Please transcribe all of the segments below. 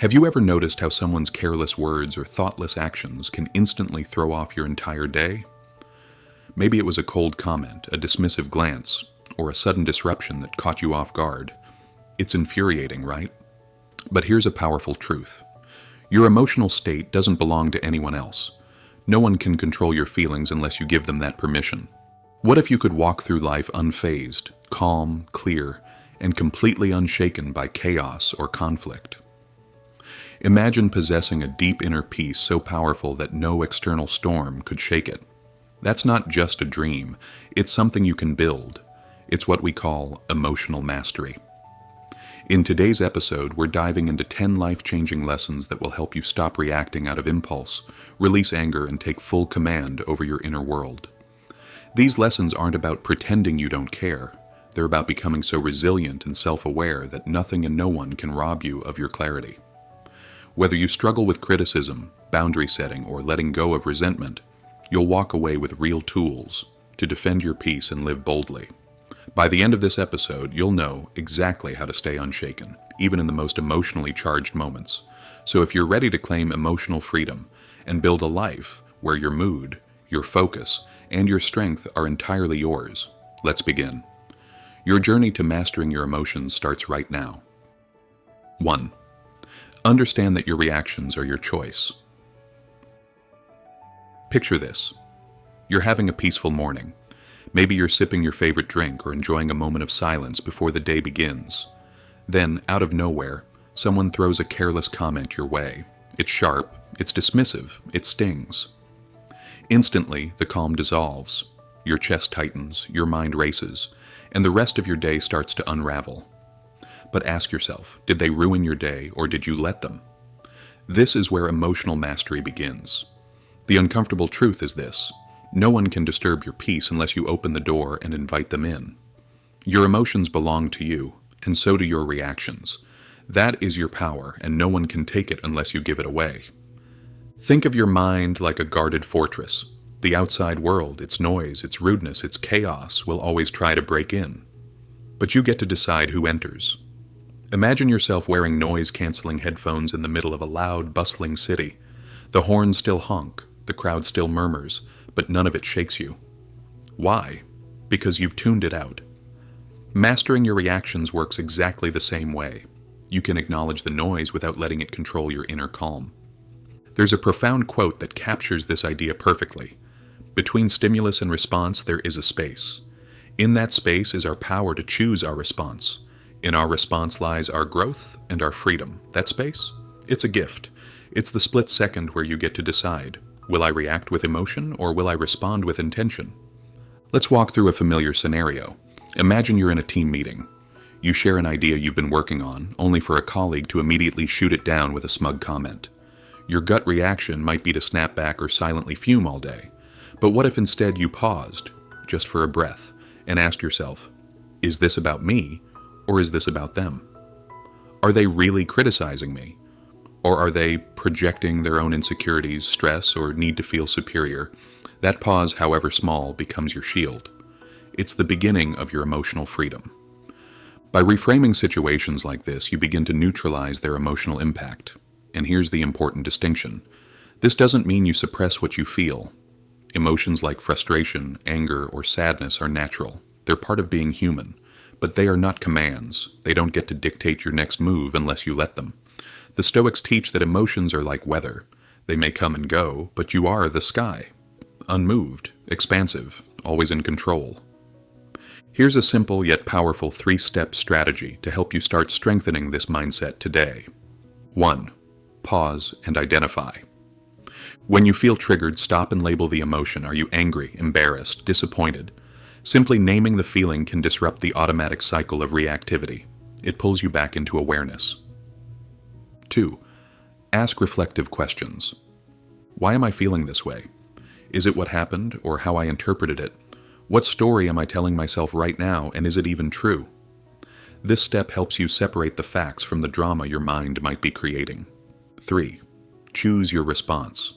Have you ever noticed how someone's careless words or thoughtless actions can instantly throw off your entire day? Maybe it was a cold comment, a dismissive glance, or a sudden disruption that caught you off guard. It's infuriating, right? But here's a powerful truth. Your emotional state doesn't belong to anyone else. No one can control your feelings unless you give them that permission. What if you could walk through life unfazed, calm, clear, and completely unshaken by chaos or conflict? Imagine possessing a deep inner peace so powerful that no external storm could shake it. That's not just a dream, it's something you can build. It's what we call emotional mastery. In today's episode, we're diving into 10 life-changing lessons that will help you stop reacting out of impulse, release anger, and take full command over your inner world. These lessons aren't about pretending you don't care. They're about becoming so resilient and self-aware that nothing and no one can rob you of your clarity. Whether you struggle with criticism, boundary setting, or letting go of resentment, you'll walk away with real tools to defend your peace and live boldly. By the end of this episode, you'll know exactly how to stay unshaken, even in the most emotionally charged moments. So if you're ready to claim emotional freedom and build a life where your mood, your focus, and your strength are entirely yours, let's begin. Your journey to mastering your emotions starts right now. 1. Understand that your reactions are your choice. Picture this. You're having a peaceful morning. Maybe you're sipping your favorite drink or enjoying a moment of silence before the day begins. Then, out of nowhere, someone throws a careless comment your way. It's sharp, it's dismissive, it stings. Instantly, the calm dissolves. Your chest tightens, your mind races, and the rest of your day starts to unravel. But ask yourself, did they ruin your day or did you let them? This is where emotional mastery begins. The uncomfortable truth is this. No one can disturb your peace unless you open the door and invite them in. Your emotions belong to you, and so do your reactions. That is your power, and no one can take it unless you give it away. Think of your mind like a guarded fortress. The outside world, its noise, its rudeness, its chaos will always try to break in. But you get to decide who enters. Imagine yourself wearing noise-canceling headphones in the middle of a loud, bustling city. The horns still honk, the crowd still murmurs, but none of it shakes you. Why? Because you've tuned it out. Mastering your reactions works exactly the same way. You can acknowledge the noise without letting it control your inner calm. There's a profound quote that captures this idea perfectly. Between stimulus and response, there is a space. In that space is our power to choose our response. In our response lies our growth and our freedom. That space? It's a gift. It's the split second where you get to decide. Will I react with emotion or will I respond with intention? Let's walk through a familiar scenario. Imagine you're in a team meeting. You share an idea you've been working on, only for a colleague to immediately shoot it down with a smug comment. Your gut reaction might be to snap back or silently fume all day. But what if instead you paused, just for a breath, and asked yourself, is this about me? Or is this about them? Are they really criticizing me? Or are they projecting their own insecurities, stress, or need to feel superior? That pause, however small, becomes your shield. It's the beginning of your emotional freedom. By reframing situations like this, you begin to neutralize their emotional impact. And here's the important distinction. This doesn't mean you suppress what you feel. Emotions like frustration, anger, or sadness are natural. They're part of being human. But they are not commands. They don't get to dictate your next move unless you let them. The Stoics teach that emotions are like weather. They may come and go, but you are the sky. Unmoved, expansive, always in control. Here's a simple yet powerful 3-step strategy to help you start strengthening this mindset today. 1. Pause and identify. When you feel triggered, stop and label the emotion. Are you angry, embarrassed, disappointed? Simply naming the feeling can disrupt the automatic cycle of reactivity. It pulls you back into awareness. 2. Ask reflective questions. Why am I feeling this way? Is it what happened or how I interpreted it? What story am I telling myself right now, and is it even true? This step helps you separate the facts from the drama your mind might be creating. 3. Choose your response.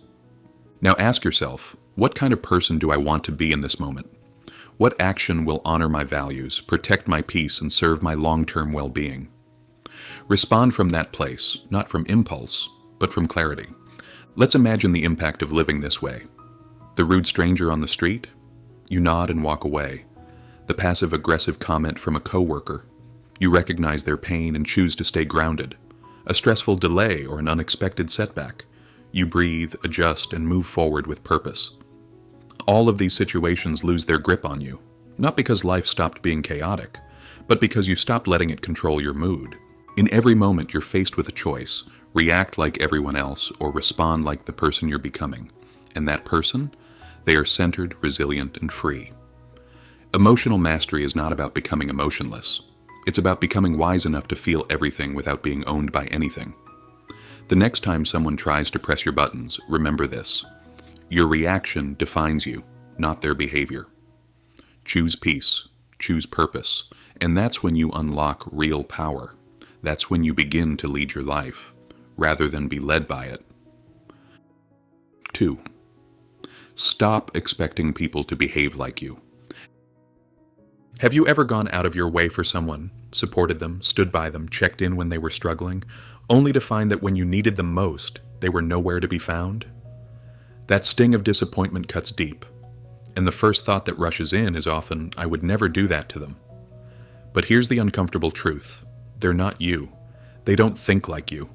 Now ask yourself, what kind of person do I want to be in this moment? What action will honor my values, protect my peace, and serve my long-term well-being? Respond from that place, not from impulse, but from clarity. Let's imagine the impact of living this way. The rude stranger on the street? You nod and walk away. The passive-aggressive comment from a coworker? You recognize their pain and choose to stay grounded. A stressful delay or an unexpected setback? You breathe, adjust, and move forward with purpose. All of these situations lose their grip on you, not because life stopped being chaotic, but because you stopped letting it control your mood. In every moment, you're faced with a choice: react like everyone else or respond like the person you're becoming. And that person? They are centered, resilient, and free. Emotional mastery is not about becoming emotionless. It's about becoming wise enough to feel everything without being owned by anything. The next time someone tries to press your buttons, remember this: your reaction defines you, not their behavior. Choose peace, choose purpose, and that's when you unlock real power. That's when you begin to lead your life, rather than be led by it. 2. Stop expecting people to behave like you. Have you ever gone out of your way for someone, supported them, stood by them, checked in when they were struggling, only to find that when you needed them most, they were nowhere to be found? That sting of disappointment cuts deep, and the first thought that rushes in is often, I would never do that to them. But here's the uncomfortable truth: they're not you. They don't think like you.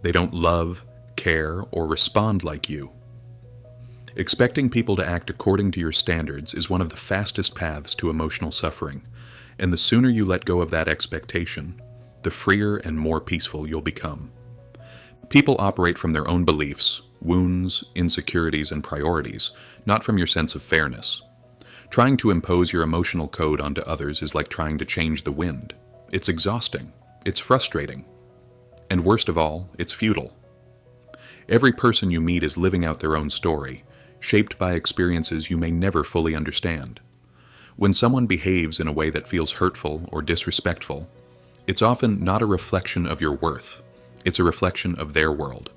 They don't love, care, or respond like you. Expecting people to act according to your standards is one of the fastest paths to emotional suffering, and the sooner you let go of that expectation, the freer and more peaceful you'll become. People operate from their own beliefs, wounds, insecurities, and priorities, not from your sense of fairness. Trying to impose your emotional code onto others is like trying to change the wind. It's exhausting, it's frustrating, and worst of all, it's futile. Every person you meet is living out their own story, shaped by experiences you may never fully understand. When someone behaves in a way that feels hurtful or disrespectful, it's often not a reflection of your worth. It's a reflection of their world.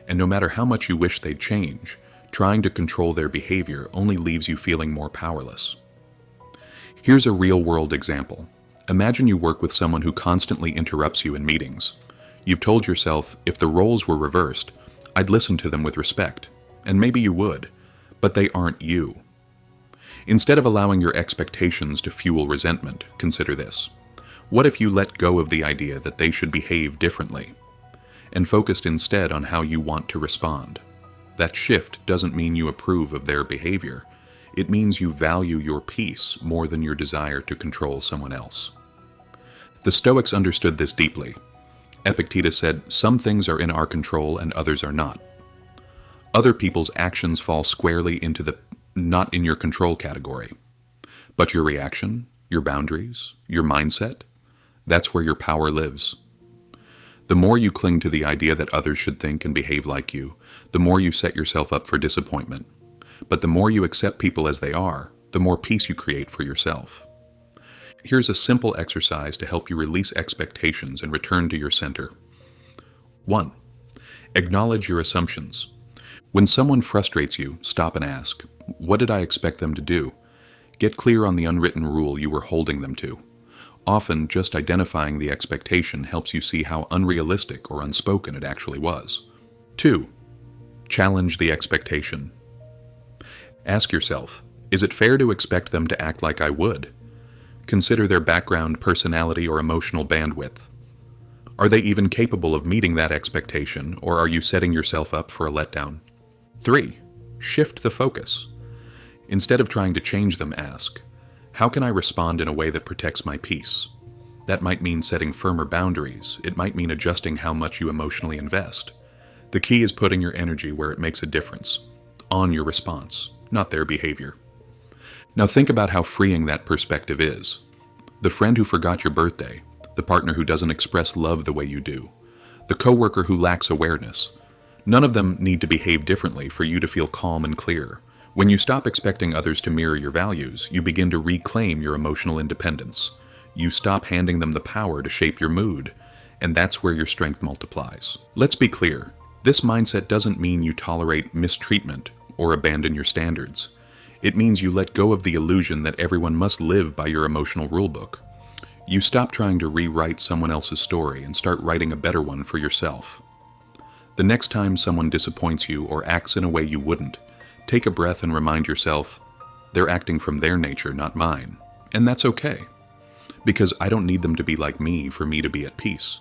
And no matter how much you wish they'd change, trying to control their behavior only leaves you feeling more powerless. Here's a real-world example. Imagine you work with someone who constantly interrupts you in meetings. You've told yourself, if the roles were reversed, I'd listen to them with respect. And maybe you would, but they aren't you. Instead of allowing your expectations to fuel resentment, consider this. What if you let go of the idea that they should behave differently, and focused instead on how you want to respond? That shift doesn't mean you approve of their behavior. It means you value your peace more than your desire to control someone else. The Stoics understood this deeply. Epictetus said, "Some things are in our control and others are not." Other people's actions fall squarely into the not in your control category. But your reaction, your boundaries, your mindset, that's where your power lives. The more you cling to the idea that others should think and behave like you, the more you set yourself up for disappointment. But the more you accept people as they are, the more peace you create for yourself. Here's a simple exercise to help you release expectations and return to your center. 1. Acknowledge your assumptions. When someone frustrates you, stop and ask, what did I expect them to do? Get clear on the unwritten rule you were holding them to. Often, just identifying the expectation helps you see how unrealistic or unspoken it actually was. 2. Challenge the expectation. Ask yourself, is it fair to expect them to act like I would? Consider their background, personality, or emotional bandwidth. Are they even capable of meeting that expectation, or are you setting yourself up for a letdown? 3. Shift the focus. Instead of trying to change them, ask, how can I respond in a way that protects my peace? That might mean setting firmer boundaries. It might mean adjusting how much you emotionally invest. The key is putting your energy where it makes a difference, on your response, not their behavior. Now think about how freeing that perspective is. The friend who forgot your birthday, the partner who doesn't express love the way you do, the coworker who lacks awareness. None of them need to behave differently for you to feel calm and clear. When you stop expecting others to mirror your values, you begin to reclaim your emotional independence. You stop handing them the power to shape your mood, and that's where your strength multiplies. Let's be clear, this mindset doesn't mean you tolerate mistreatment or abandon your standards. It means you let go of the illusion that everyone must live by your emotional rulebook. You stop trying to rewrite someone else's story and start writing a better one for yourself. The next time someone disappoints you or acts in a way you wouldn't, take a breath and remind yourself, they're acting from their nature, not mine. And that's okay, because I don't need them to be like me for me to be at peace.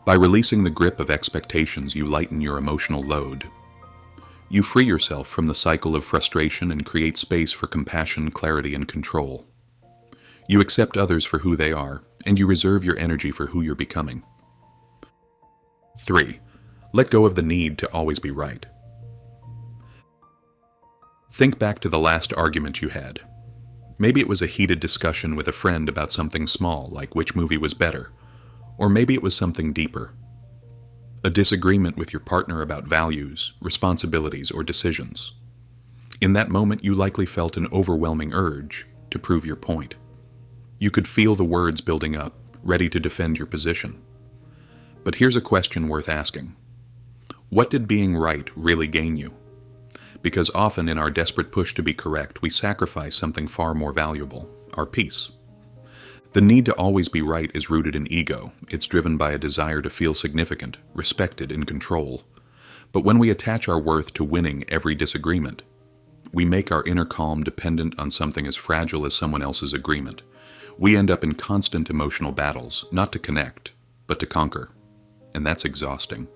By releasing the grip of expectations, you lighten your emotional load. You free yourself from the cycle of frustration and create space for compassion, clarity, and control. You accept others for who they are, and you reserve your energy for who you're becoming. 3. Let go of the need to always be right. Think back to the last argument you had. Maybe it was a heated discussion with a friend about something small, like which movie was better. Or maybe it was something deeper. A disagreement with your partner about values, responsibilities, or decisions. In that moment, you likely felt an overwhelming urge to prove your point. You could feel the words building up, ready to defend your position. But here's a question worth asking. What did being right really gain you? Because often in our desperate push to be correct, we sacrifice something far more valuable, our peace. The need to always be right is rooted in ego. It's driven by a desire to feel significant, respected, in control. But when we attach our worth to winning every disagreement, we make our inner calm dependent on something as fragile as someone else's agreement. We end up in constant emotional battles, not to connect, but to conquer. And that's exhausting.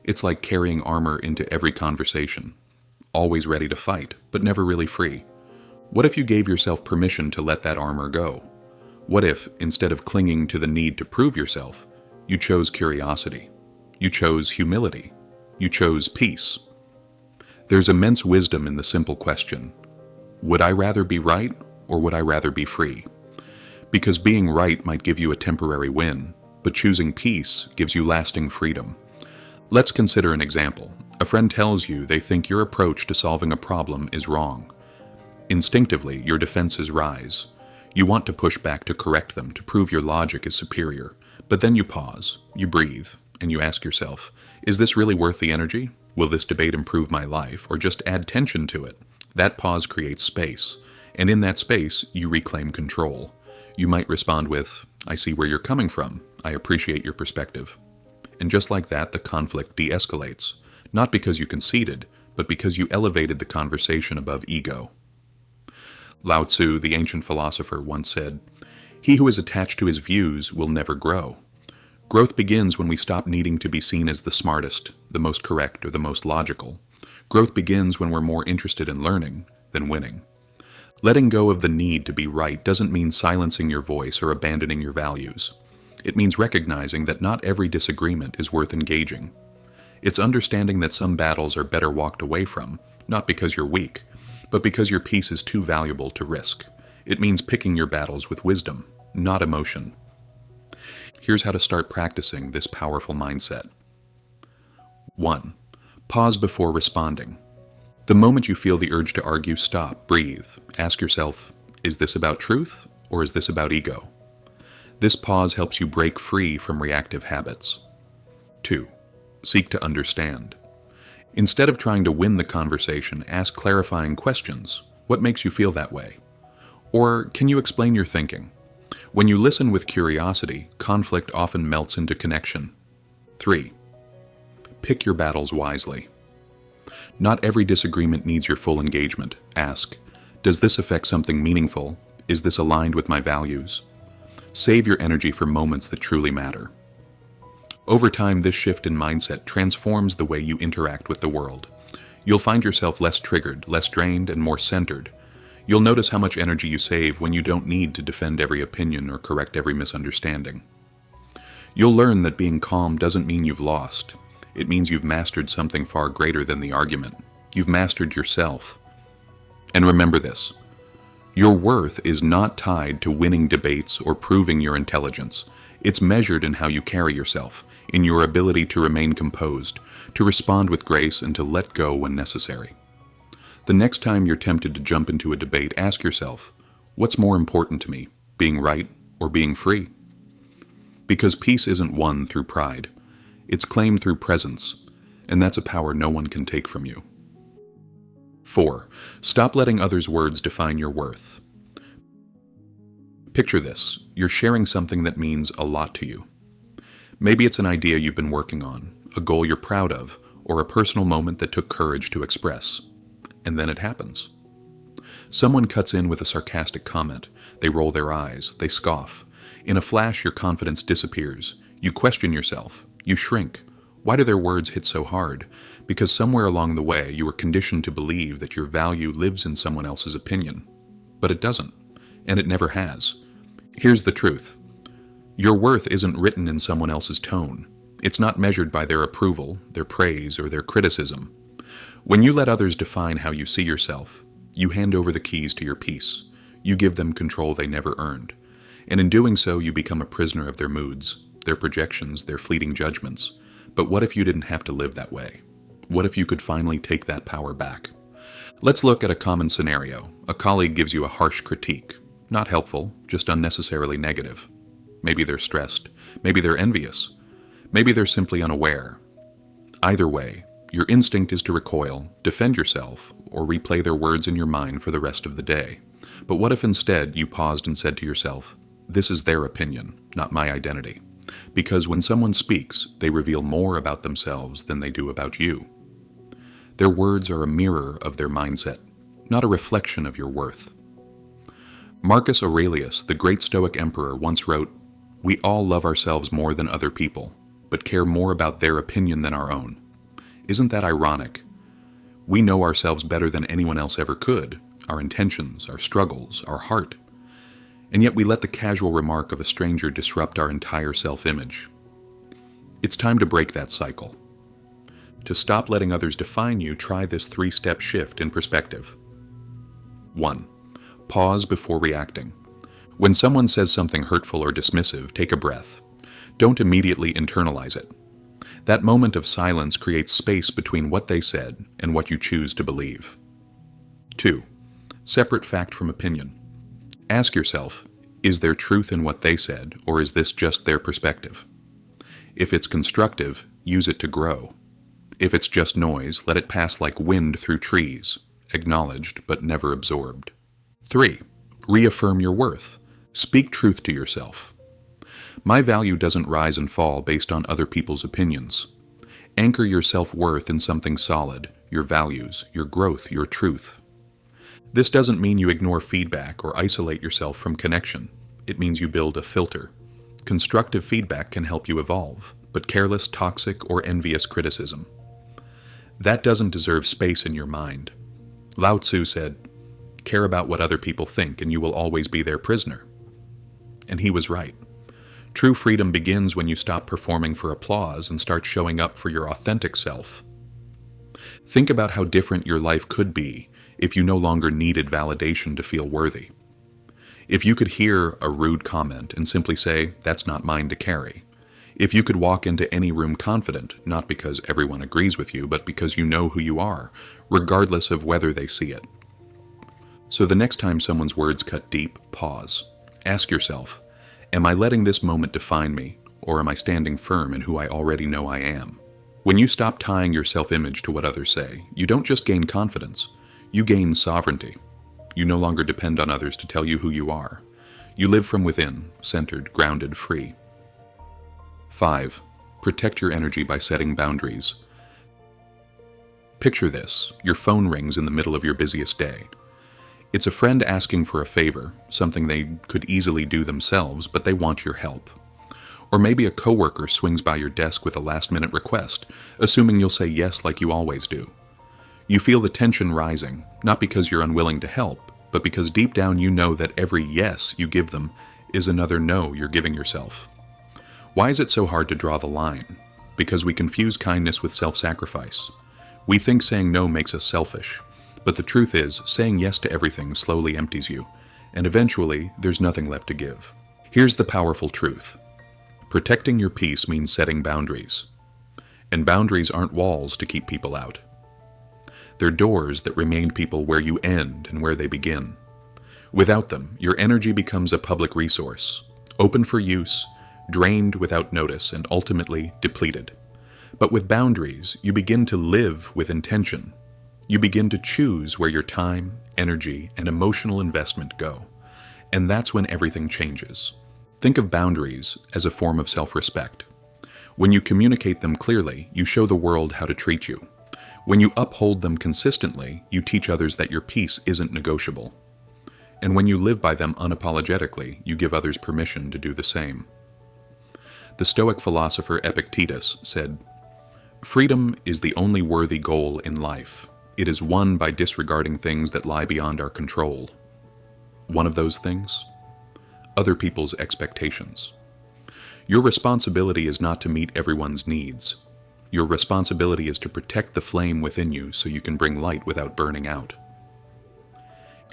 It's like carrying armor into every conversation, always ready to fight, but never really free. What if you gave yourself permission to let that armor go? What if, instead of clinging to the need to prove yourself, you chose curiosity? You chose humility? You chose peace? There's immense wisdom in the simple question, would I rather be right or would I rather be free? Because being right might give you a temporary win, but choosing peace gives you lasting freedom. Let's consider an example. A friend tells you they think your approach to solving a problem is wrong. Instinctively, your defenses rise. You want to push back to correct them, to prove your logic is superior. But then you pause, you breathe, and you ask yourself, is this really worth the energy? Will this debate improve my life, or just add tension to it? That pause creates space, and in that space, you reclaim control. You might respond with, I see where you're coming from. I appreciate your perspective. And just like that, the conflict de-escalates, not because you conceded, but because you elevated the conversation above ego. Lao Tzu, the ancient philosopher, once said, "He who is attached to his views will never grow." Growth begins when we stop needing to be seen as the smartest, the most correct, or the most logical. Growth begins when we're more interested in learning than winning. Letting go of the need to be right doesn't mean silencing your voice or abandoning your values. It means recognizing that not every disagreement is worth engaging. It's understanding that some battles are better walked away from, not because you're weak, but because your peace is too valuable to risk. It means picking your battles with wisdom, not emotion. Here's how to start practicing this powerful mindset. 1. Pause before responding. The moment you feel the urge to argue, stop, breathe. Ask yourself, is this about truth or is this about ego? This pause helps you break free from reactive habits. 2. Seek to understand. Instead of trying to win the conversation, ask clarifying questions. What makes you feel that way? Or can you explain your thinking? When you listen with curiosity, conflict often melts into connection. 3. Pick your battles wisely. Not every disagreement needs your full engagement. Ask, does this affect something meaningful? Is this aligned with my values? Save your energy for moments that truly matter. Over time, this shift in mindset transforms the way you interact with the world. You'll find yourself less triggered, less drained, and more centered. You'll notice how much energy you save when you don't need to defend every opinion or correct every misunderstanding. You'll learn that being calm doesn't mean you've lost. It means you've mastered something far greater than the argument. You've mastered yourself. And remember this, your worth is not tied to winning debates or proving your intelligence. It's measured in how you carry yourself, in your ability to remain composed, to respond with grace, and to let go when necessary. The next time you're tempted to jump into a debate, ask yourself, what's more important to me, being right or being free? Because peace isn't won through pride. It's claimed through presence, and that's a power no one can take from you. 4. Stop letting others' words define your worth. Picture this. You're sharing something that means a lot to you. Maybe it's an idea you've been working on, a goal you're proud of, or a personal moment that took courage to express. And then it happens. Someone cuts in with a sarcastic comment. They roll their eyes. They scoff. In a flash, your confidence disappears. You question yourself. You shrink. Why do their words hit so hard? Because somewhere along the way, you were conditioned to believe that your value lives in someone else's opinion. But it doesn't, and it never has. Here's the truth. Your worth isn't written in someone else's tone. It's not measured by their approval, their praise, or their criticism. When you let others define how you see yourself, you hand over the keys to your peace. You give them control they never earned. And in doing so, you become a prisoner of their moods, their projections, their fleeting judgments. But what if you didn't have to live that way? What if you could finally take that power back? Let's look at a common scenario. A colleague gives you a harsh critique. Not helpful, just unnecessarily negative. Maybe they're stressed. Maybe they're envious. Maybe they're simply unaware. Either way, your instinct is to recoil, defend yourself, or replay their words in your mind for the rest of the day. But what if instead you paused and said to yourself, "This is their opinion, not my identity." Because when someone speaks, they reveal more about themselves than they do about you. Their words are a mirror of their mindset, not a reflection of your worth. Marcus Aurelius, the great Stoic emperor, once wrote, "We all love ourselves more than other people, but care more about their opinion than our own." Isn't that ironic? We know ourselves better than anyone else ever could, our intentions, our struggles, our heart. And yet we let the casual remark of a stranger disrupt our entire self-image. It's time to break that cycle. To stop letting others define you, try this 3-step shift in perspective. 1. Pause before reacting. When someone says something hurtful or dismissive, take a breath. Don't immediately internalize it. That moment of silence creates space between what they said and what you choose to believe. 2. Separate fact from opinion. Ask yourself, is there truth in what they said, or is this just their perspective? If it's constructive, use it to grow. If it's just noise, let it pass like wind through trees, acknowledged but never absorbed. 3. Reaffirm your worth. Speak truth to yourself. My value doesn't rise and fall based on other people's opinions. Anchor your self-worth in something solid, your values, your growth, your truth. This doesn't mean you ignore feedback or isolate yourself from connection. It means you build a filter. Constructive feedback can help you evolve, but careless, toxic, or envious criticism, that doesn't deserve space in your mind. Lao Tzu said, "Care about what other people think and you will always be their prisoner." And he was right. True freedom begins when you stop performing for applause and start showing up for your authentic self. Think about how different your life could be if you no longer needed validation to feel worthy. If you could hear a rude comment and simply say, "That's not mine to carry." If you could walk into any room confident, not because everyone agrees with you, but because you know who you are, regardless of whether they see it. So the next time someone's words cut deep, pause. Ask yourself, am I letting this moment define me, or am I standing firm in who I already know I am? When you stop tying your self-image to what others say, you don't just gain confidence, you gain sovereignty. You no longer depend on others to tell you who you are. You live from within, centered, grounded, free. 5. Protect your energy by setting boundaries. Picture this. Your phone rings in the middle of your busiest day. It's a friend asking for a favor, something they could easily do themselves, but they want your help. Or maybe a coworker swings by your desk with a last-minute request, assuming you'll say yes like you always do. You feel the tension rising, not because you're unwilling to help, but because deep down you know that every yes you give them is another no you're giving yourself. Why is it so hard to draw the line? Because we confuse kindness with self-sacrifice. We think saying no makes us selfish, but the truth is, saying yes to everything slowly empties you, and eventually there's nothing left to give. Here's the powerful truth. Protecting your peace means setting boundaries. And boundaries aren't walls to keep people out. They're doors that remain people where you end and where they begin. Without them, your energy becomes a public resource, open for use, drained without notice, and ultimately depleted. But with boundaries, you begin to live with intention. You begin to choose where your time, energy, and emotional investment go. And that's when everything changes. Think of boundaries as a form of self-respect. When you communicate them clearly, you show the world how to treat you. When you uphold them consistently, you teach others that your peace isn't negotiable. And when you live by them unapologetically, you give others permission to do the same. The Stoic philosopher Epictetus said, "Freedom is the only worthy goal in life. It is won by disregarding things that lie beyond our control." One of those things? Other people's expectations. Your responsibility is not to meet everyone's needs. Your responsibility is to protect the flame within you so you can bring light without burning out.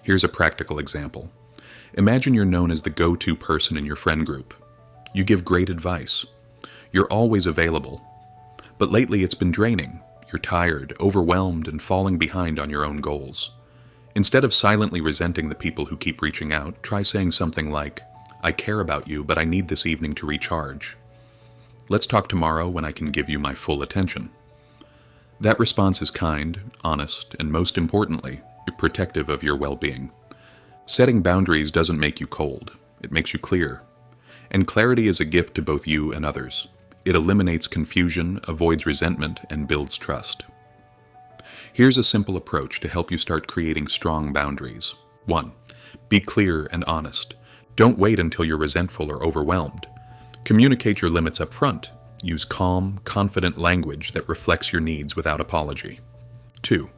Here's a practical example. Imagine you're known as the go-to person in your friend group. You give great advice. You're always available. But lately it's been draining. You're tired, overwhelmed, and falling behind on your own goals. Instead of silently resenting the people who keep reaching out, try saying something like, "I care about you, but I need this evening to recharge. Let's talk tomorrow when I can give you my full attention." That response is kind, honest, and most importantly, protective of your well-being. Setting boundaries doesn't make you cold. It makes you clear. And clarity is a gift to both you and others. It eliminates confusion, avoids resentment, and builds trust. Here's a simple approach to help you start creating strong boundaries. 1. Be clear and honest. Don't wait until you're resentful or overwhelmed. Communicate your limits up front. Use calm, confident language that reflects your needs without apology. 2.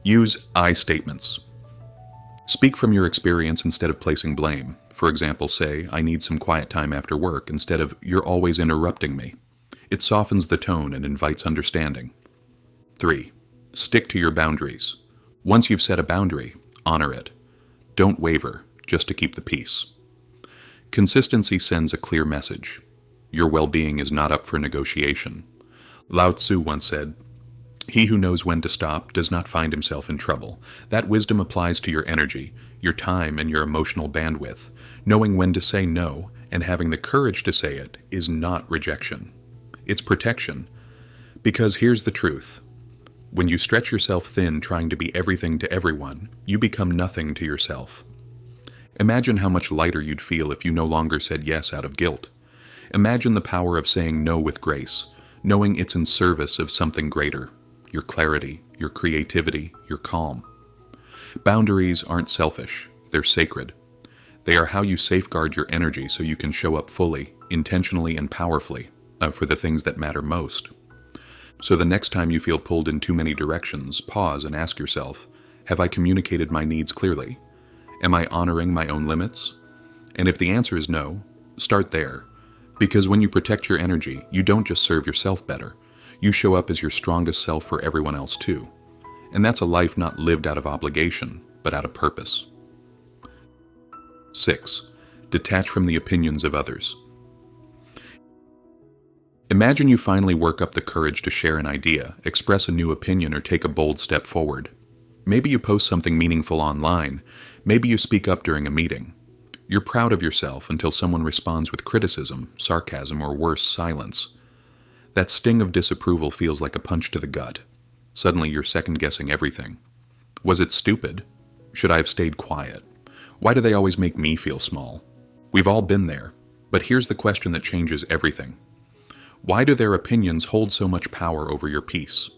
Use I statements. Speak from your experience instead of placing blame. For example, say, "I need some quiet time after work," instead of "You're always interrupting me." It softens the tone and invites understanding. 3. Stick to your boundaries. Once you've set a boundary, honor it. Don't waver, just to keep the peace. Consistency sends a clear message. Your well-being is not up for negotiation. Lao Tzu once said, "He who knows when to stop does not find himself in trouble." That wisdom applies to your energy, your time, and your emotional bandwidth. Knowing when to say no and having the courage to say it is not rejection. It's protection. Because here's the truth. When you stretch yourself thin trying to be everything to everyone, you become nothing to yourself. Imagine how much lighter you'd feel if you no longer said yes out of guilt. Imagine the power of saying no with grace, knowing it's in service of something greater, your clarity, your creativity, your calm. Boundaries aren't selfish, they're sacred. They are how you safeguard your energy so you can show up fully, intentionally, and powerfully for the things that matter most. So the next time you feel pulled in too many directions, pause and ask yourself, have I communicated my needs clearly? Am I honoring my own limits? And if the answer is no, start there. Because when you protect your energy, you don't just serve yourself better. You show up as your strongest self for everyone else too. And that's a life not lived out of obligation, but out of purpose. 6. Detach from the opinions of others. Imagine you finally work up the courage to share an idea, express a new opinion, or take a bold step forward. Maybe you post something meaningful online. Maybe you speak up during a meeting. You're proud of yourself until someone responds with criticism, sarcasm, or worse, silence. That sting of disapproval feels like a punch to the gut. Suddenly you're second-guessing everything. Was it stupid? Should I have stayed quiet? Why do they always make me feel small? We've all been there. But here's the question that changes everything. Why do their opinions hold so much power over your peace?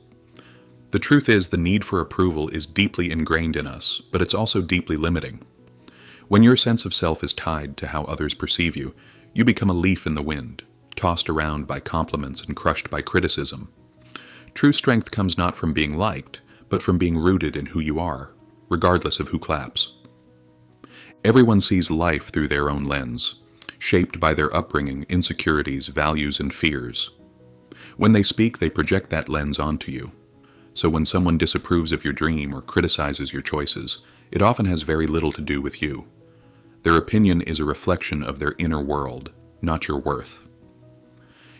The truth is, the need for approval is deeply ingrained in us, but it's also deeply limiting. When your sense of self is tied to how others perceive you, you become a leaf in the wind, tossed around by compliments and crushed by criticism. True strength comes not from being liked, but from being rooted in who you are, regardless of who claps. Everyone sees life through their own lens, shaped by their upbringing, insecurities, values, and fears. When they speak, they project that lens onto you. So when someone disapproves of your dream or criticizes your choices, it often has very little to do with you. Their opinion is a reflection of their inner world, not your worth.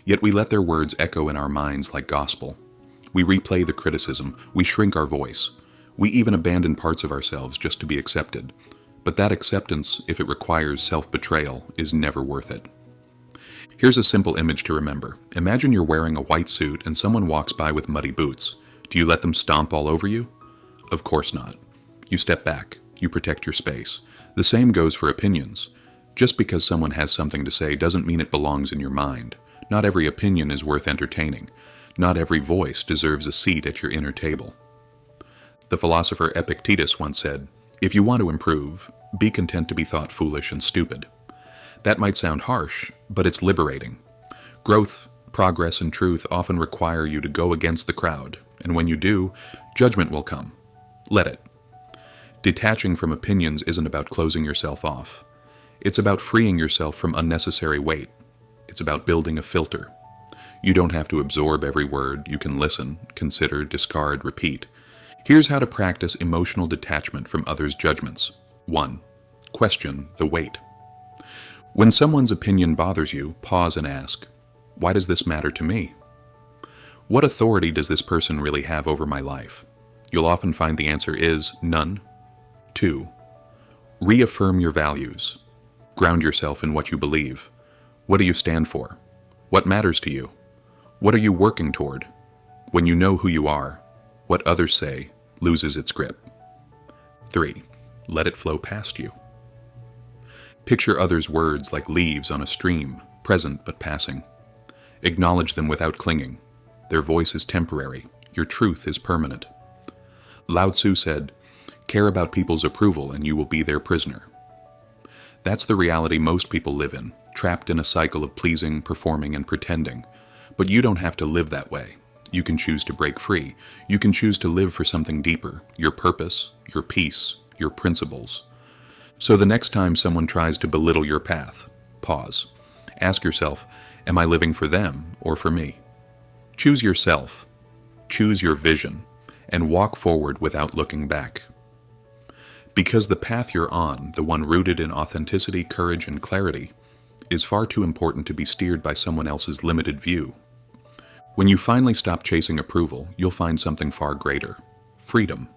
Yet we let their words echo in our minds like gospel. We replay the criticism, we shrink our voice, we even abandon parts of ourselves just to be accepted. But that acceptance, if it requires self-betrayal, is never worth it. Here's a simple image to remember. Imagine you're wearing a white suit and someone walks by with muddy boots. Do you let them stomp all over you? Of course not. You step back. You protect your space. The same goes for opinions. Just because someone has something to say doesn't mean it belongs in your mind. Not every opinion is worth entertaining. Not every voice deserves a seat at your inner table. The philosopher Epictetus once said, "If you want to improve, be content to be thought foolish and stupid." That might sound harsh, but it's liberating. Growth, progress, and truth often require you to go against the crowd, and when you do, judgment will come. Let it. Detaching from opinions isn't about closing yourself off. It's about freeing yourself from unnecessary weight. It's about building a filter. You don't have to absorb every word. You can listen, consider, discard, repeat. Here's how to practice emotional detachment from others' judgments. 1. Question the weight. When someone's opinion bothers you, pause and ask, why does this matter to me? What authority does this person really have over my life? You'll often find the answer is none. 2. Reaffirm your values. Ground yourself in what you believe. What do you stand for? What matters to you? What are you working toward? When you know who you are, what others say loses its grip. 3. Let it flow past you. Picture others' words like leaves on a stream, present but passing. Acknowledge them without clinging. Their voice is temporary. Your truth is permanent. Lao Tzu said, "Care about people's approval and you will be their prisoner." That's the reality most people live in, trapped in a cycle of pleasing, performing, and pretending. But you don't have to live that way. You can choose to break free. You can choose to live for something deeper, your purpose, your peace, your principles. So the next time someone tries to belittle your path, pause. Ask yourself, am I living for them or for me? Choose yourself. Choose your vision, and walk forward without looking back. Because the path you're on, the one rooted in authenticity, courage, and clarity, is far too important to be steered by someone else's limited view. When you finally stop chasing approval, you'll find something far greater. Freedom.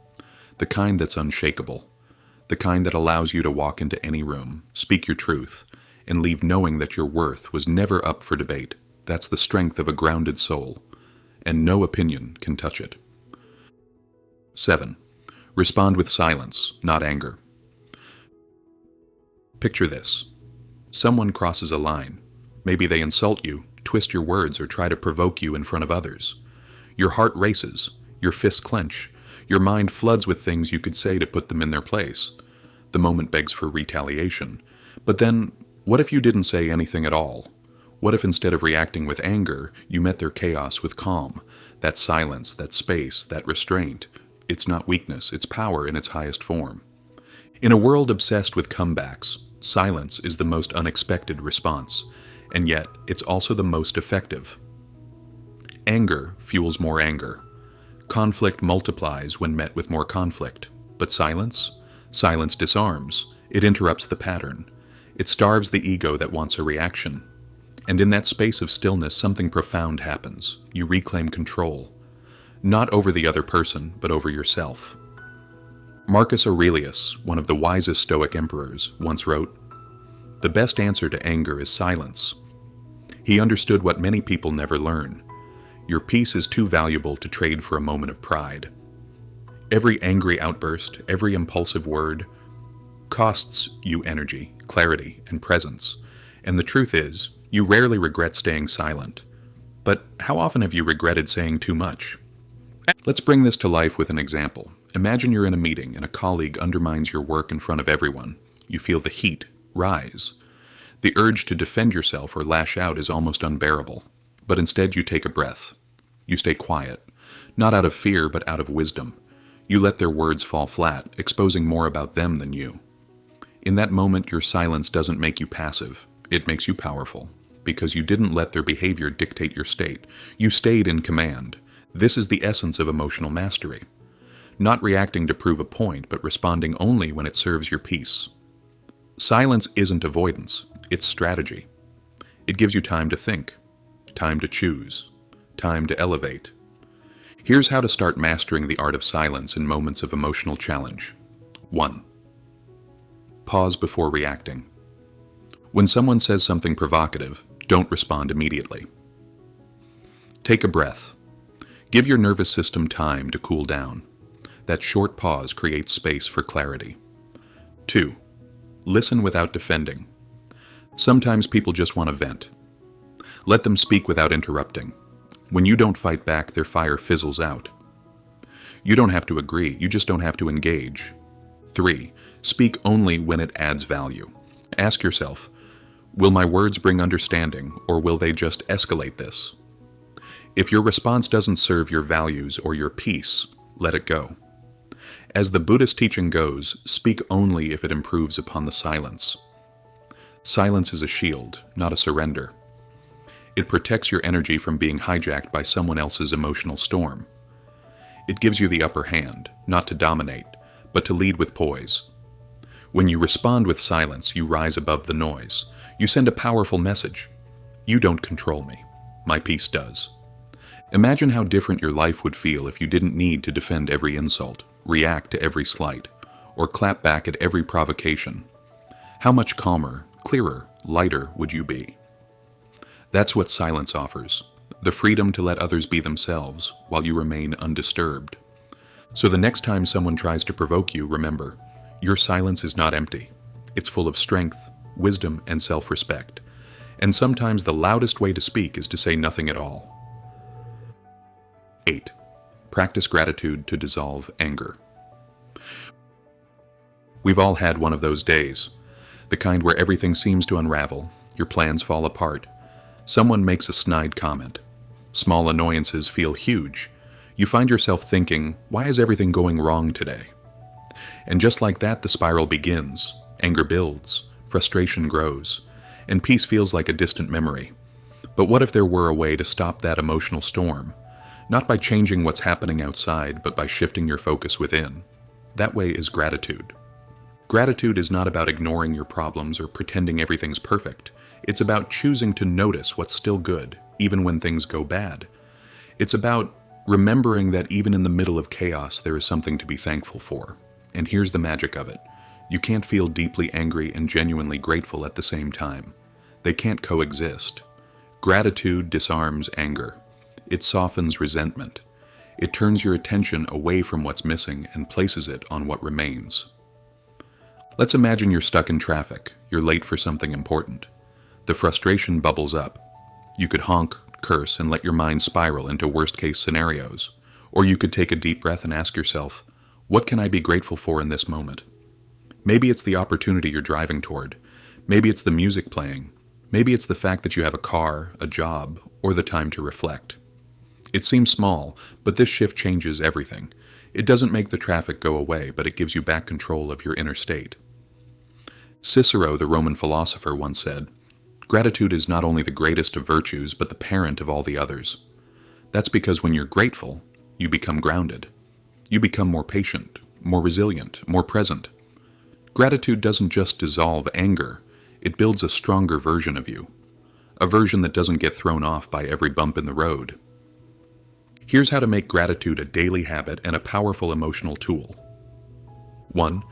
The kind that's unshakable. The kind that allows you to walk into any room, speak your truth, and leave knowing that your worth was never up for debate. That's the strength of a grounded soul, and no opinion can touch it. 7. Respond with silence, not anger. Picture this. Someone crosses a line. Maybe they insult you, twist your words, or try to provoke you in front of others. Your heart races, your fists clench, your mind floods with things you could say to put them in their place. The moment begs for retaliation. But then, what if you didn't say anything at all? What if instead of reacting with anger, you met their chaos with calm? That silence, that space, that restraint. It's not weakness, it's power in its highest form. In a world obsessed with comebacks, silence is the most unexpected response, and yet it's also the most effective. Anger fuels more anger. Conflict multiplies when met with more conflict. But silence? Silence disarms. It interrupts the pattern. It starves the ego that wants a reaction. And in that space of stillness, something profound happens. You reclaim control. Not over the other person, but over yourself. Marcus Aurelius, one of the wisest Stoic emperors, once wrote, "The best answer to anger is silence." He understood what many people never learn. Your peace is too valuable to trade for a moment of pride. Every angry outburst, every impulsive word, costs you energy, clarity, and presence. And the truth is, you rarely regret staying silent. But how often have you regretted saying too much? Let's bring this to life with an example. Imagine you're in a meeting and a colleague undermines your work in front of everyone. You feel the heat rise. The urge to defend yourself or lash out is almost unbearable. But instead you take a breath. You stay quiet, not out of fear but out of wisdom. You let their words fall flat, exposing more about them than you. In that moment, your silence doesn't make you passive. It makes you powerful, because you didn't let their behavior dictate your state. You stayed in command. This is the essence of emotional mastery. Not reacting to prove a point, but responding only when it serves your peace. Silence isn't avoidance, it's strategy. It gives you time to think, time to choose, time to elevate. Here's how to start mastering the art of silence in moments of emotional challenge. 1. Pause before reacting. When someone says something provocative, don't respond immediately. Take a breath. Give your nervous system time to cool down. That short pause creates space for clarity. 2. Listen without defending. Sometimes people just want to vent. Let them speak without interrupting. When you don't fight back, their fire fizzles out. You don't have to agree, you just don't have to engage. 3. Speak only when it adds value. Ask yourself, will my words bring understanding, or will they just escalate this? If your response doesn't serve your values or your peace, let it go. As the Buddhist teaching goes, speak only if it improves upon the silence. Silence is a shield, not a surrender. It protects your energy from being hijacked by someone else's emotional storm. It gives you the upper hand, not to dominate, but to lead with poise. When you respond with silence, you rise above the noise. You send a powerful message. You don't control me. My peace does. Imagine how different your life would feel if you didn't need to defend every insult, react to every slight, or clap back at every provocation. How much calmer, clearer, lighter would you be? That's what silence offers, the freedom to let others be themselves while you remain undisturbed. So the next time someone tries to provoke you, remember, your silence is not empty. It's full of strength, wisdom, and self-respect. And sometimes the loudest way to speak is to say nothing at all. 8. Practice gratitude to dissolve anger. We've all had one of those days, the kind where everything seems to unravel, your plans fall apart, someone makes a snide comment, small annoyances feel huge, you find yourself thinking, why is everything going wrong today? And just like that, the spiral begins, anger builds, frustration grows, and peace feels like a distant memory. But what if there were a way to stop that emotional storm? Not by changing what's happening outside, but by shifting your focus within. That way is gratitude. Gratitude is not about ignoring your problems or pretending everything's perfect. It's about choosing to notice what's still good, even when things go bad. It's about remembering that even in the middle of chaos, there is something to be thankful for. And here's the magic of it. You can't feel deeply angry and genuinely grateful at the same time. They can't coexist. Gratitude disarms anger. It softens resentment. It turns your attention away from what's missing and places it on what remains. Let's imagine you're stuck in traffic. You're late for something important. The frustration bubbles up. You could honk, curse, and let your mind spiral into worst-case scenarios. Or you could take a deep breath and ask yourself, what can I be grateful for in this moment? Maybe it's the opportunity you're driving toward. Maybe it's the music playing. Maybe it's the fact that you have a car, a job, or the time to reflect. It seems small, but this shift changes everything. It doesn't make the traffic go away, but it gives you back control of your inner state. Cicero, the Roman philosopher, once said, "Gratitude is not only the greatest of virtues, but the parent of all the others." That's because when you're grateful, you become grounded. You become more patient, more resilient, more present. Gratitude doesn't just dissolve anger, it builds a stronger version of you. A version that doesn't get thrown off by every bump in the road. Here's how to make gratitude a daily habit and a powerful emotional tool. 1.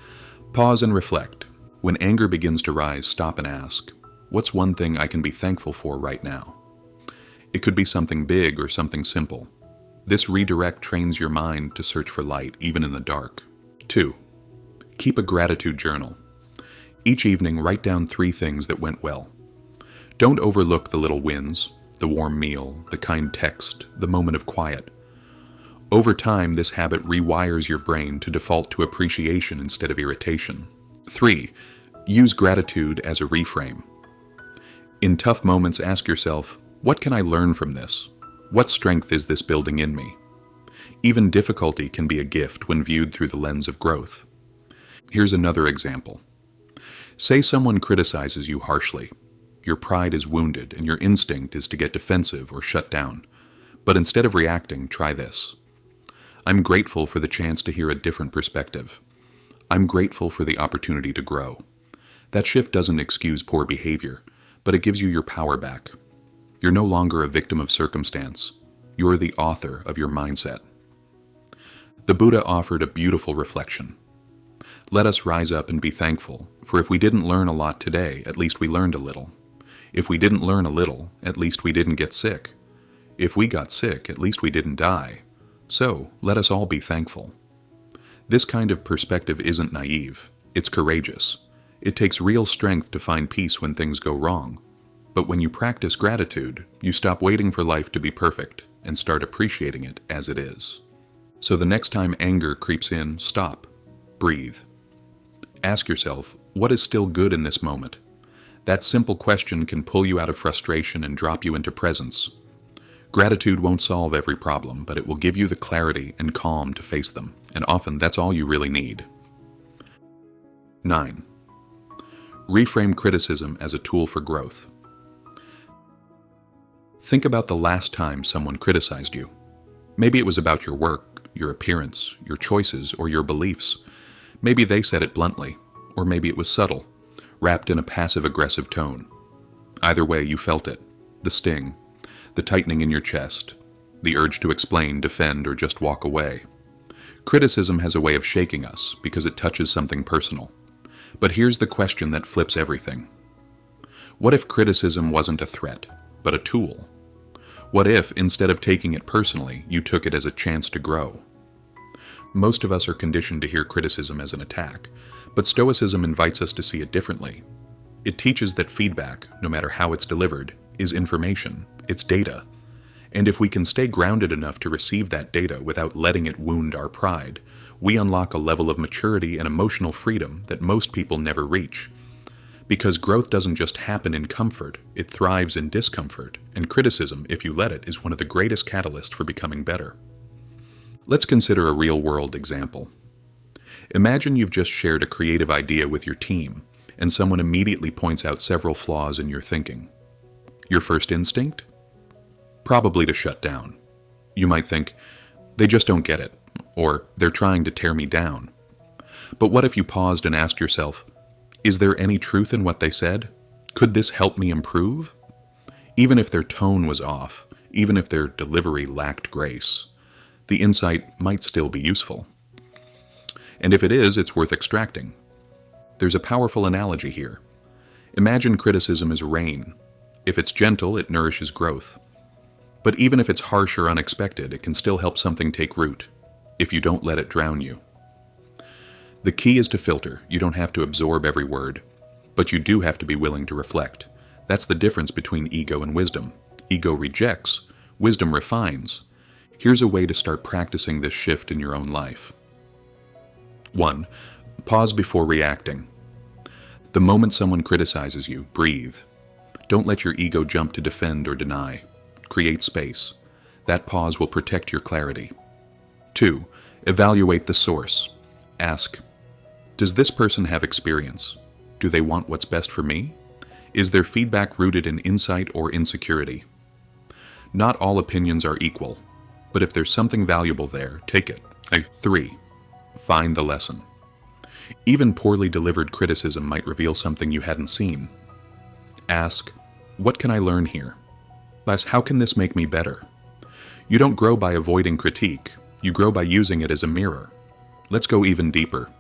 Pause and reflect. When anger begins to rise, stop and ask, what's one thing I can be thankful for right now? It could be something big or something simple. This redirect trains your mind to search for light, even in the dark. 2. Keep a gratitude journal. Each evening, write down 3 things that went well. Don't overlook the little wins, the warm meal, the kind text, the moment of quiet. Over time, this habit rewires your brain to default to appreciation instead of irritation. 3. Use gratitude as a reframe. In tough moments, ask yourself, what can I learn from this? What strength is this building in me? Even difficulty can be a gift when viewed through the lens of growth. Here's another example. Say someone criticizes you harshly. Your pride is wounded and your instinct is to get defensive or shut down. But instead of reacting, try this. I'm grateful for the chance to hear a different perspective. I'm grateful for the opportunity to grow. That shift doesn't excuse poor behavior, but it gives you your power back. You're no longer a victim of circumstance. You're the author of your mindset. The Buddha offered a beautiful reflection. Let us rise up and be thankful, for if we didn't learn a lot today, at least we learned a little. If we didn't learn a little, at least we didn't get sick. If we got sick, at least we didn't die. So, let us all be thankful. This kind of perspective isn't naive, it's courageous. It takes real strength to find peace when things go wrong. But when you practice gratitude, you stop waiting for life to be perfect and start appreciating it as it is. So the next time anger creeps in, stop, breathe. Ask yourself, what is still good in this moment? That simple question can pull you out of frustration and drop you into presence. Gratitude won't solve every problem, but it will give you the clarity and calm to face them, and often that's all you really need. 9. Reframe criticism as a tool for growth. Think about the last time someone criticized you. Maybe it was about your work, your appearance, your choices, or your beliefs. Maybe they said it bluntly, or maybe it was subtle, wrapped in a passive-aggressive tone. Either way, you felt it, the sting, the tightening in your chest, the urge to explain, defend, or just walk away. Criticism has a way of shaking us because it touches something personal. But here's the question that flips everything. What if criticism wasn't a threat, but a tool? What if, instead of taking it personally, you took it as a chance to grow? Most of us are conditioned to hear criticism as an attack, but Stoicism invites us to see it differently. It teaches that feedback, no matter how it's delivered, is information, it's data. And if we can stay grounded enough to receive that data without letting it wound our pride, we unlock a level of maturity and emotional freedom that most people never reach. Because growth doesn't just happen in comfort, it thrives in discomfort, and criticism, if you let it, is one of the greatest catalysts for becoming better. Let's consider a real-world example. Imagine you've just shared a creative idea with your team, and someone immediately points out several flaws in your thinking. Your first instinct? Probably to shut down. You might think, they just don't get it, or they're trying to tear me down. But what if you paused and asked yourself, is there any truth in what they said? Could this help me improve? Even if their tone was off, even if their delivery lacked grace, the insight might still be useful. And if it is, it's worth extracting. There's a powerful analogy here. Imagine criticism as rain. If it's gentle, it nourishes growth. But even if it's harsh or unexpected, it can still help something take root, if you don't let it drown you. The key is to filter. You don't have to absorb every word, but you do have to be willing to reflect. That's the difference between ego and wisdom. Ego rejects, wisdom refines. Here's a way to start practicing this shift in your own life. 1. Pause before reacting. The moment someone criticizes you, breathe. Don't let your ego jump to defend or deny. Create space. That pause will protect your clarity. 2. Evaluate the source. Ask, does this person have experience? Do they want what's best for me? Is their feedback rooted in insight or insecurity? Not all opinions are equal, but if there's something valuable there, take it. 3. Find the lesson. Even poorly delivered criticism might reveal something you hadn't seen. Ask, what can I learn here? Less, how can this make me better? You don't grow by avoiding critique. You grow by using it as a mirror. Let's go even deeper.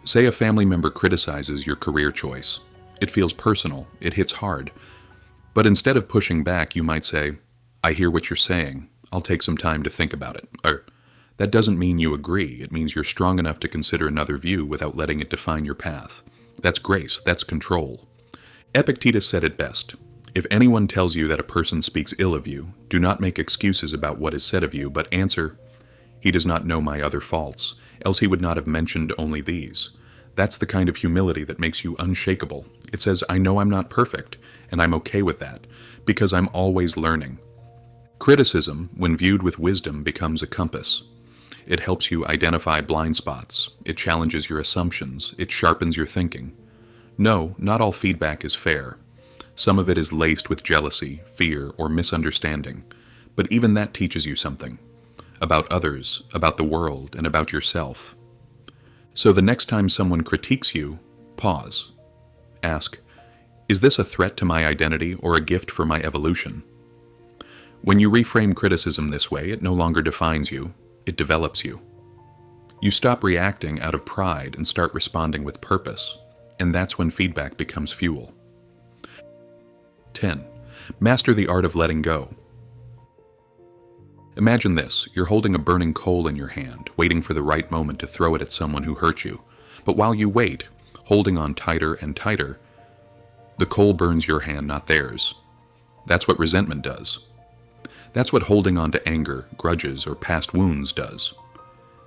Say a family member criticizes your career choice. It feels personal, it hits hard. But instead of pushing back, you might say, I hear what you're saying. I'll take some time to think about it. Or, that doesn't mean you agree. It means you're strong enough to consider another view without letting it define your path. That's grace, that's control. Epictetus said it best. If anyone tells you that a person speaks ill of you, do not make excuses about what is said of you, but answer, he does not know my other faults, else he would not have mentioned only these. That's the kind of humility that makes you unshakable. It says, I know I'm not perfect, and I'm okay with that, because I'm always learning. Criticism, when viewed with wisdom, becomes a compass. It helps you identify blind spots. It challenges your assumptions. It sharpens your thinking. No, not all feedback is fair. Some of it is laced with jealousy, fear, or misunderstanding. But even that teaches you something. About others, about the world, and about yourself. So the next time someone critiques you, pause. Ask, is this a threat to my identity or a gift for my evolution? When you reframe criticism this way, it no longer defines you, it develops you. You stop reacting out of pride and start responding with purpose, and that's when feedback becomes fuel. 10. Master the art of letting go. Imagine this, you're holding a burning coal in your hand, waiting for the right moment to throw it at someone who hurt you. But while you wait, holding on tighter and tighter, the coal burns your hand, not theirs. That's what resentment does. That's what holding on to anger, grudges, or past wounds does.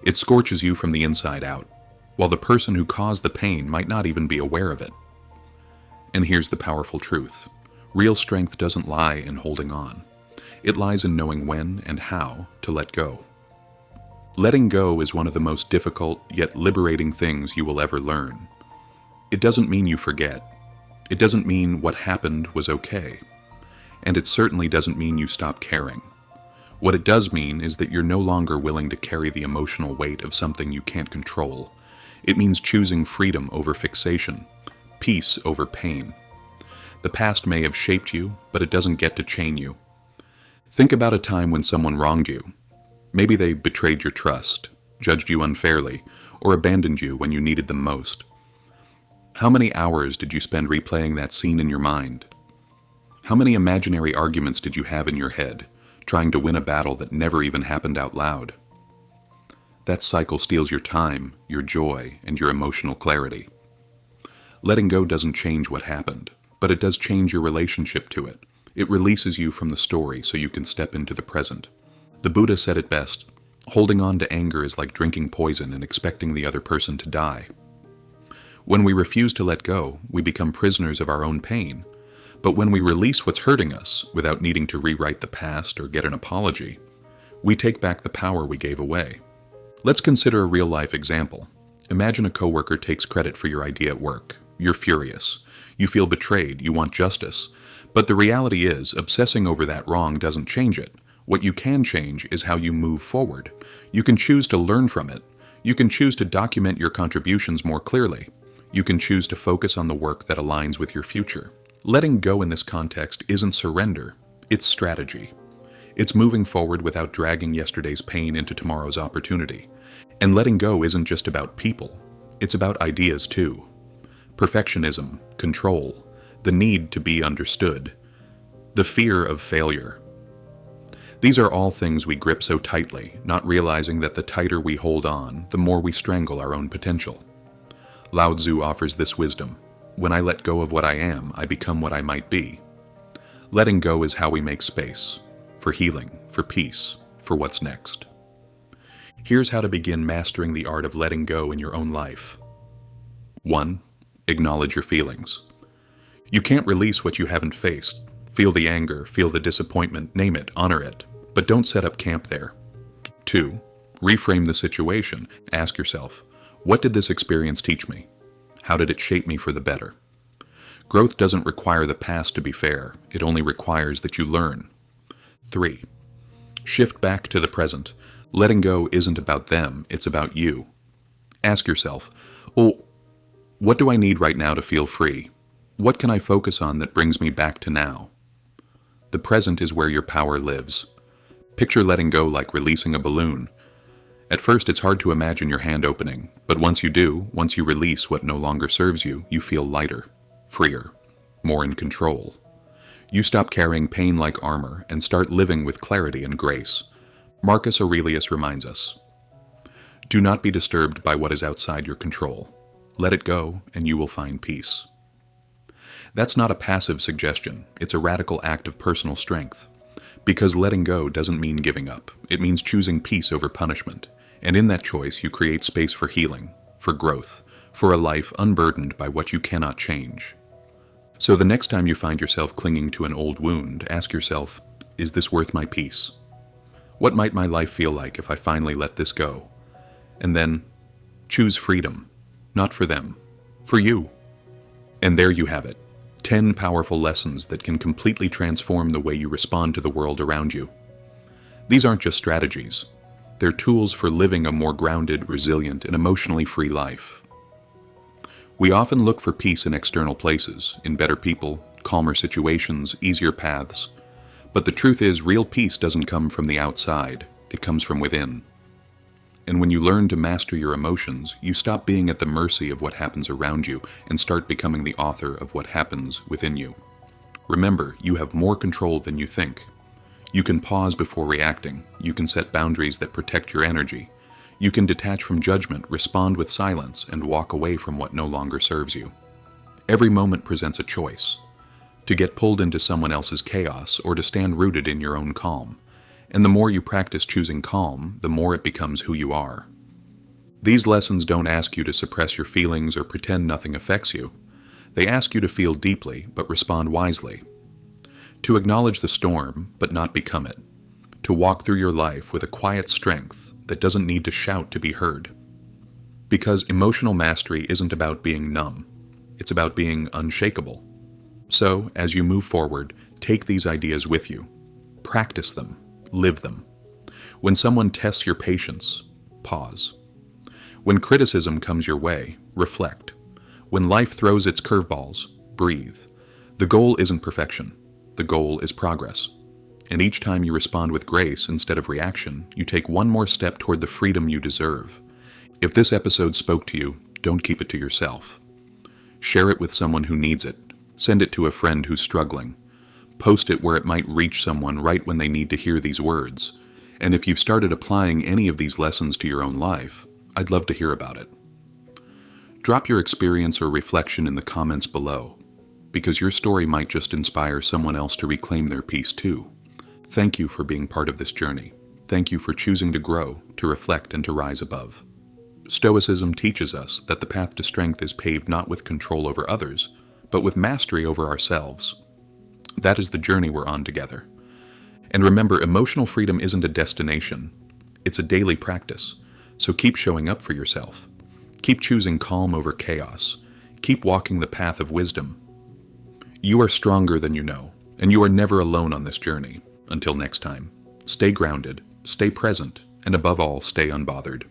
It scorches you from the inside out, while the person who caused the pain might not even be aware of it. And here's the powerful truth. Real strength doesn't lie in holding on. It lies in knowing when and how to let go. Letting go is one of the most difficult yet liberating things you will ever learn. It doesn't mean you forget. It doesn't mean what happened was okay. And it certainly doesn't mean you stop caring. What it does mean is that you're no longer willing to carry the emotional weight of something you can't control. It means choosing freedom over fixation, peace over pain. The past may have shaped you, but it doesn't get to chain you. Think about a time when someone wronged you. Maybe they betrayed your trust, judged you unfairly, or abandoned you when you needed them most. How many hours did you spend replaying that scene in your mind? How many imaginary arguments did you have in your head, trying to win a battle that never even happened out loud? That cycle steals your time, your joy, and your emotional clarity. Letting go doesn't change what happened, but it does change your relationship to it. It releases you from the story so you can step into the present. The Buddha said it best, holding on to anger is like drinking poison and expecting the other person to die. When we refuse to let go, we become prisoners of our own pain. But when we release what's hurting us, without needing to rewrite the past or get an apology, we take back the power we gave away. Let's consider a real-life example. Imagine a coworker takes credit for your idea at work. You're furious. You feel betrayed. You want justice. But the reality is, obsessing over that wrong doesn't change it. What you can change is how you move forward. You can choose to learn from it. You can choose to document your contributions more clearly. You can choose to focus on the work that aligns with your future. Letting go in this context isn't surrender, it's strategy. It's moving forward without dragging yesterday's pain into tomorrow's opportunity. And letting go isn't just about people, it's about ideas too. Perfectionism, control, the need to be understood, the fear of failure. These are all things we grip so tightly, not realizing that the tighter we hold on, the more we strangle our own potential. Lao Tzu offers this wisdom. When I let go of what I am, I become what I might be. Letting go is how we make space, for healing, for peace, for what's next. Here's how to begin mastering the art of letting go in your own life. 1. Acknowledge your feelings. You can't release what you haven't faced. Feel the anger, feel the disappointment, name it, honor it, but don't set up camp there. 2. Reframe the situation. Ask yourself, what did this experience teach me? How did it shape me for the better? Growth doesn't require the past to be fair. It only requires that you learn. 3. Shift back to the present. Letting go isn't about them, it's about you. Ask yourself, what do I need right now to feel free? What can I focus on that brings me back to now? The present is where your power lives. Picture letting go like releasing a balloon. At first, it's hard to imagine your hand opening, but once you do, once you release what no longer serves you, you feel lighter, freer, more in control. You stop carrying pain like armor and start living with clarity and grace. Marcus Aurelius reminds us, do not be disturbed by what is outside your control. Let it go, and you will find peace. That's not a passive suggestion, it's a radical act of personal strength. Because letting go doesn't mean giving up, it means choosing peace over punishment. And in that choice, you create space for healing, for growth, for a life unburdened by what you cannot change. So the next time you find yourself clinging to an old wound, ask yourself, is this worth my peace? What might my life feel like if I finally let this go? And then, choose freedom, not for them, for you. And there you have it, 10 powerful lessons that can completely transform the way you respond to the world around you. These aren't just strategies. They're tools for living a more grounded, resilient, and emotionally free life. We often look for peace in external places, in better people, calmer situations, easier paths. But the truth is, real peace doesn't come from the outside, it comes from within. And when you learn to master your emotions, you stop being at the mercy of what happens around you and start becoming the author of what happens within you. Remember, you have more control than you think. You can pause before reacting. You can set boundaries that protect your energy. You can detach from judgment, respond with silence, and walk away from what no longer serves you. Every moment presents a choice: to get pulled into someone else's chaos or to stand rooted in your own calm. And the more you practice choosing calm, the more it becomes who you are. These lessons don't ask you to suppress your feelings or pretend nothing affects you. They ask you to feel deeply, but respond wisely. To acknowledge the storm, but not become it. To walk through your life with a quiet strength that doesn't need to shout to be heard. Because emotional mastery isn't about being numb. It's about being unshakable. So, as you move forward, take these ideas with you. Practice them. Live them. When someone tests your patience, pause. When criticism comes your way, reflect. When life throws its curveballs, breathe. The goal isn't perfection. The goal is progress. And each time you respond with grace instead of reaction, you take one more step toward the freedom you deserve. If this episode spoke to you, don't keep it to yourself. Share it with someone who needs it. Send it to a friend who's struggling. Post it where it might reach someone right when they need to hear these words. And if you've started applying any of these lessons to your own life, I'd love to hear about it. Drop your experience or reflection in the comments below, because your story might just inspire someone else to reclaim their peace too. Thank you for being part of this journey. Thank you for choosing to grow, to reflect, and to rise above. Stoicism teaches us that the path to strength is paved not with control over others, but with mastery over ourselves. That is the journey we're on together. And remember, emotional freedom isn't a destination. It's a daily practice. So keep showing up for yourself. Keep choosing calm over chaos. Keep walking the path of wisdom. You are stronger than you know, and you are never alone on this journey. Until next time, stay grounded, stay present, and above all, stay unbothered.